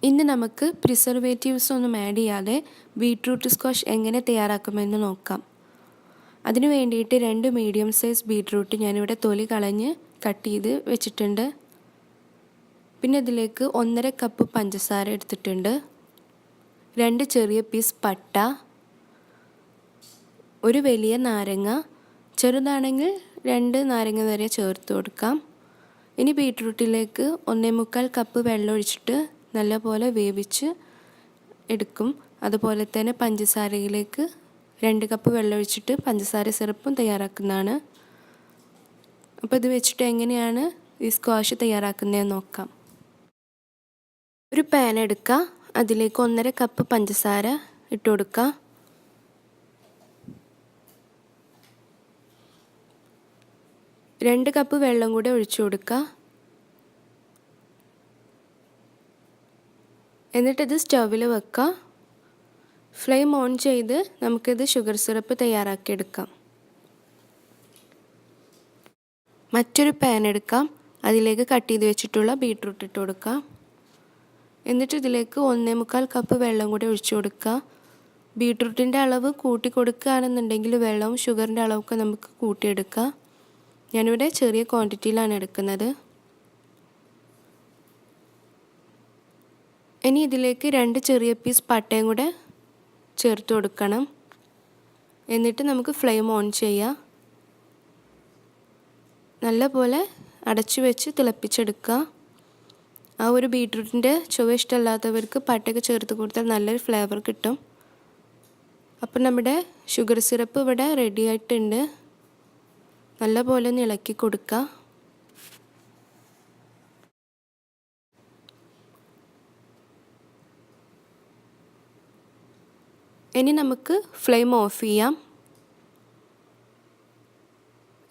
ഇന്ന് നമുക്ക് പ്രിസർവേറ്റീവ്സ് ഒന്നും ആഡ് ചെയ്യാതെ ബീട്രൂട്ട് സ്ക്വാഷ് എങ്ങനെ തയ്യാറാക്കുമെന്ന് നോക്കാം. അതിനു വേണ്ടിയിട്ട് 2 മീഡിയം സൈസ് ബീട്രൂട്ട് ഞാനിവിടെ തൊലി കളഞ്ഞ് കട്ട് ചെയ്ത് വെച്ചിട്ടുണ്ട്. പിന്നെ ഇതിലേക്ക് 1.5 കപ്പ് പഞ്ചസാര എടുത്തിട്ടുണ്ട്, 2 ചെറിയ പീസ് പട്ട, ഒരു വലിയ നാരങ്ങ, ചെറുതാണെങ്കിൽ 2 നാരങ്ങ വരെ ചേർത്ത് കൊടുക്കാം. ഇനി ബീട്രൂട്ടിലേക്ക് 1.25 കപ്പ് വെള്ളം ഒഴിച്ചിട്ട് നല്ലപോലെ വേവിച്ച് എടുക്കും. അതുപോലെ തന്നെ പഞ്ചസാരയിലേക്ക് 2 കപ്പ് വെള്ളം ഒഴിച്ചിട്ട് പഞ്ചസാര സിറപ്പും തയ്യാറാക്കുന്നതാണ്. അപ്പോൾ ഇത് വെച്ചിട്ട് എങ്ങനെയാണ് ഈ സ്ക്വാഷ് തയ്യാറാക്കുന്നതെന്ന് നോക്കാം. ഒരു പാൻ എടുക്കുക, അതിലേക്ക് 1.5 കപ്പ് പഞ്ചസാര ഇട്ട് കൊടുക്കുക. രണ്ട് കപ്പ് വെള്ളം കൂടെ ഒഴിച്ചു കൊടുക്കുക. എന്നിട്ടിത് സ്റ്റൗവിൽ വെക്കുക. ഫ്ലെയിം ഓൺ ചെയ്ത് നമുക്കിത് ഷുഗർ സിറപ്പ് തയ്യാറാക്കിയെടുക്കാം. മറ്റൊരു പാൻ എടുക്കാം, അതിലേക്ക് കട്ട് ചെയ്ത് വെച്ചിട്ടുള്ള ബീട്രൂട്ട് ഇട്ട് കൊടുക്കുക. എന്നിട്ട് ഇതിലേക്ക് 1.25 കപ്പ് വെള്ളം കൂടി ഒഴിച്ചു കൊടുക്കുക. ബീട്രൂട്ടിൻ്റെ അളവ് കൂട്ടി കൊടുക്കുകയാണെന്നുണ്ടെങ്കിൽ വെള്ളവും ഷുഗറിൻ്റെ അളവൊക്കെ നമുക്ക് കൂട്ടിയെടുക്കാം. ഞാനിവിടെ ചെറിയ ക്വാണ്ടിറ്റിയിലാണ് എടുക്കുന്നത്. ഇനി ഇതിലേക്ക് 2 ചെറിയ പീസ് പട്ടയും കൂടെ ചേർത്ത് കൊടുക്കണം. എന്നിട്ട് നമുക്ക് ഫ്ലെയിം ഓൺ ചെയ്യാം. നല്ലപോലെ അടച്ചു വെച്ച് തിളപ്പിച്ചെടുക്കുക. ആ ഒരു ബീട്രൂട്ടിൻ്റെ ചുവ ഇഷ്ടമല്ലാത്തവർക്ക് പട്ടയൊക്കെ ചേർത്ത് കൊടുത്താൽ നല്ലൊരു ഫ്ലേവർ കിട്ടും. അപ്പം നമ്മുടെ ഷുഗർ സിറപ്പ് ഇവിടെ റെഡി ആയിട്ടുണ്ട്. നല്ലപോലെ ഒന്ന് ഇളക്കി കൊടുക്കുക. ഇനി നമുക്ക് ഫ്ലെയിം ഓഫ് ചെയ്യാം.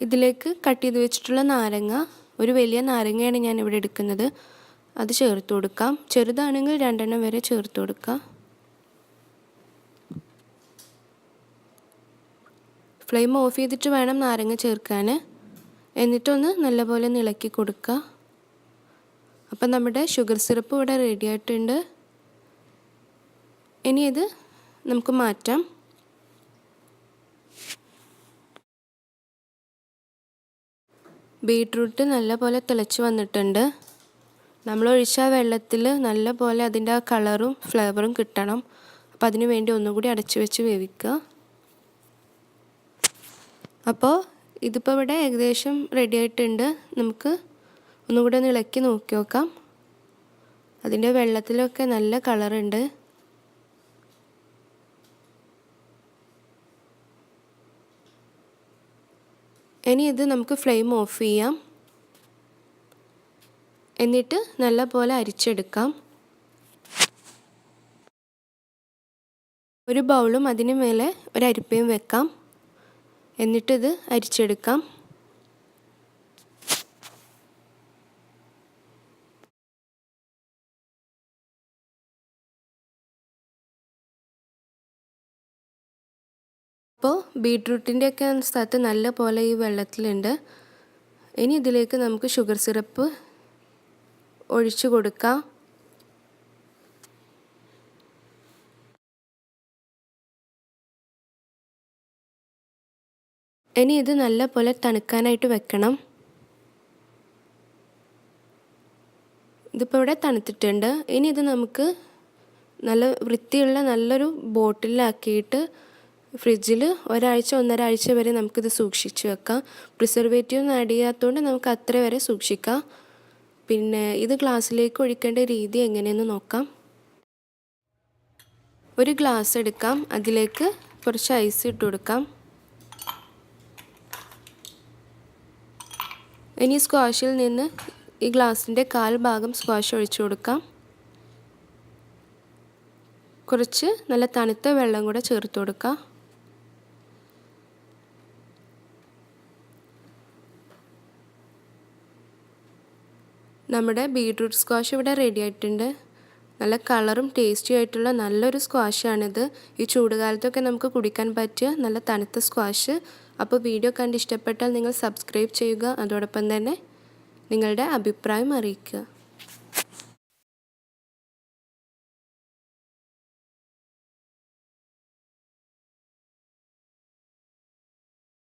ഇതിലേക്ക് കട്ട് ചെയ്ത് വെച്ചിട്ടുള്ള നാരങ്ങ, ഒരു വലിയ നാരങ്ങയാണ് ഞാൻ ഇവിടെ എടുക്കുന്നത്, അത് ചേർത്ത് കൊടുക്കാം. ചെറുതാണെങ്കിൽ 2 എണ്ണം വരെ ചേർത്ത് കൊടുക്കാം. ഫ്ലെയിം ഓഫ് ചെയ്തിട്ട് വേണം നാരങ്ങ ചേർക്കാൻ. എന്നിട്ടൊന്ന് നല്ലപോലെ ഇളക്കി കൊടുക്കുക. അപ്പം നമ്മുടെ ഷുഗർ സിറപ്പ് ഇവിടെ റെഡി ആയിട്ടുണ്ട്. ഇനി ഇത് നമുക്ക് മാറ്റാം. ബീട്രൂട്ട് നല്ലപോലെ തിളച്ച് വന്നിട്ടുണ്ട്. നമ്മൾ ഒഴിച്ച വെള്ളത്തിൽ നല്ലപോലെ അതിൻ്റെ ആ കളറും ഫ്ലേവറും കിട്ടണം. അപ്പോൾ അതിനു വേണ്ടി ഒന്നുകൂടി അടച്ചു വെച്ച് വേവിക്കുക. അപ്പോൾ ഇതിപ്പോൾ ഇവിടെ ഏകദേശം റെഡി ആയിട്ടുണ്ട്. നമുക്ക് ഒന്നുകൂടി ഒന്ന് ഇളക്കി നോക്കി നോക്കാം. അതിൻ്റെ വെള്ളത്തിലൊക്കെ നല്ല കളറുണ്ട്. ഇനി ഇത് നമുക്ക് ഫ്ലെയിം ഓഫ് ചെയ്യാം. എന്നിട്ട് നല്ലപോലെ അരിച്ചെടുക്കാം. ഒരു ബൗളും അതിന് മേലെ ഒരു അരിപ്പയും വെക്കാം. എന്നിട്ടിത് അരിച്ചെടുക്കാം. അപ്പോൾ ബീട്രൂട്ടിൻ്റെയൊക്കെ സ്ഥലത്ത് നല്ല പോലെ ഈ വെള്ളത്തിലുണ്ട്. ഇനി ഇതിലേക്ക് നമുക്ക് ഷുഗർ സിറപ്പ് ഒഴിച്ചു കൊടുക്കാം. ഇനി ഇത് നല്ല പോലെ തണുക്കാനായിട്ട് വെക്കണം. ഇതിപ്പോൾ ഇവിടെ തണുത്തിട്ടുണ്ട്. ഇനി ഇത് നമുക്ക് നല്ല വൃത്തിയുള്ള നല്ലൊരു ബോട്ടിലാക്കിയിട്ട് ഫ്രിഡ്ജിൽ 1-1.5 ആഴ്ച വരെ നമുക്കിത് സൂക്ഷിച്ച് വെക്കാം. പ്രിസർവേറ്റീവ് ഒന്നും ആഡ് ചെയ്യാത്തതുകൊണ്ട് നമുക്ക് അത്ര വരെ സൂക്ഷിക്കാം. പിന്നെ ഇത് ഗ്ലാസ്സിലേക്ക് ഒഴിക്കേണ്ട രീതി എങ്ങനെയെന്ന് നോക്കാം. ഒരു ഗ്ലാസ് എടുക്കാം, അതിലേക്ക് കുറച്ച് ഐസ് ഇട്ട് കൊടുക്കാം. ഇനി സ്ക്വാഷിൽ നിന്ന് ഈ ഗ്ലാസിൻ്റെ 1/4 ഭാഗം സ്ക്വാഷ് ഒഴിച്ചു കൊടുക്കാം. കുറച്ച് നല്ല തണുത്ത വെള്ളം കൂടെ ചേർത്ത് കൊടുക്കാം. നമ്മുടെ ബീട്രൂട്ട് സ്ക്വാഷ് ഇവിടെ റെഡി ആയിട്ടുണ്ട്. നല്ല കളറും ടേസ്റ്റി ആയിട്ടുള്ള നല്ലൊരു സ്ക്വാഷാണിത്. ഈ ചൂടുകാലത്തൊക്കെ നമുക്ക് കുടിക്കാൻ പറ്റിയ നല്ല തണുത്ത സ്ക്വാഷ്. അപ്പോൾ വീഡിയോ കണ്ട് ഇഷ്ടപ്പെട്ടാൽ നിങ്ങൾ സബ്സ്ക്രൈബ് ചെയ്യുക. അതോടൊപ്പം തന്നെ നിങ്ങളുടെ അഭിപ്രായം അറിയിക്കുക.